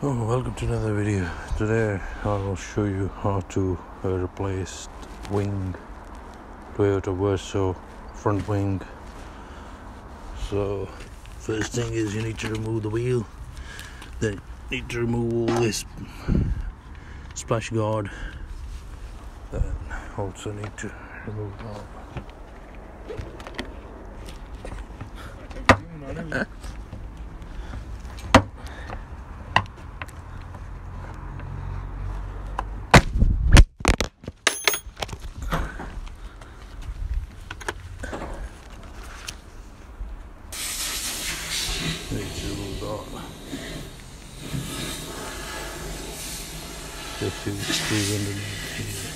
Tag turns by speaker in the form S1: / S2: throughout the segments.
S1: Welcome to another video. Today I will show you how to replace wing, Toyota Verso front wing. So first thing is you need to remove the wheel, then you need to remove all this splash guard, then also need to remove that. Just to squeeze underneath here.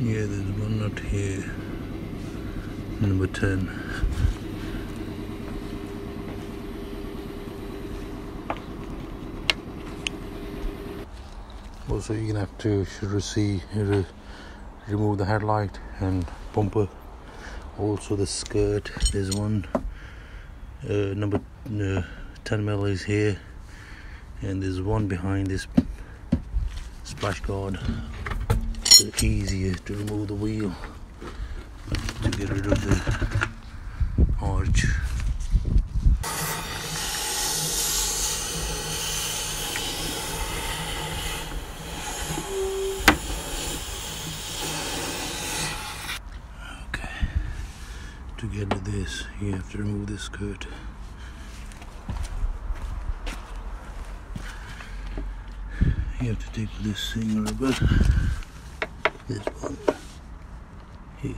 S1: Yeah, there's one nut here, number 10. Also, you're gonna have to remove the headlight and bumper. Also, the skirt. There's one number 10mm is here, and there's one behind this splash guard. It's easier to remove the wheel to get rid of the arch. Okay, to get to this, you have to remove this skirt. You have to take this thing rubber. This one here.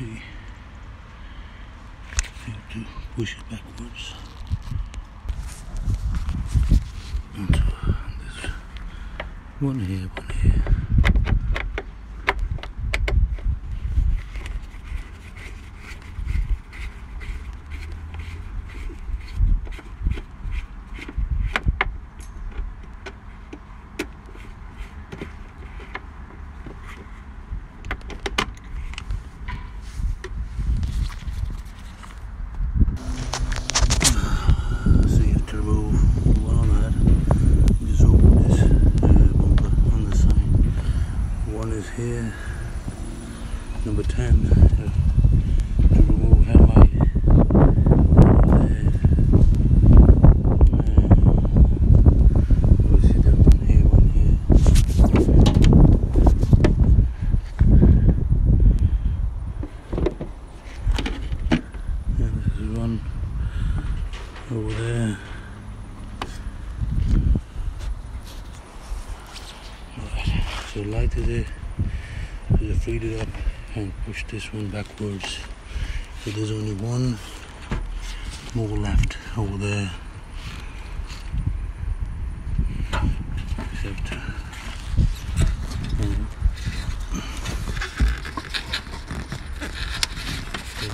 S1: You have to push it backwards. And so there's one here, one here. Here, number 10, to remove headlight there. We'll see that one here, one here. And this is one over there. Right, so light is there. Just freed it up and push this one backwards. So there's only one more left over there. Except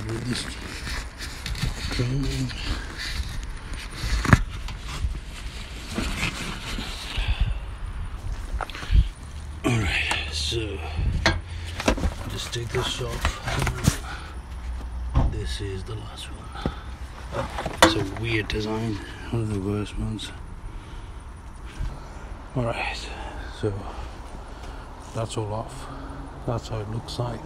S1: with this trim. Alright, so just take this off. This is the last one. It's a weird design, one of the worst ones. Alright, so that's all off. That's how it looks like.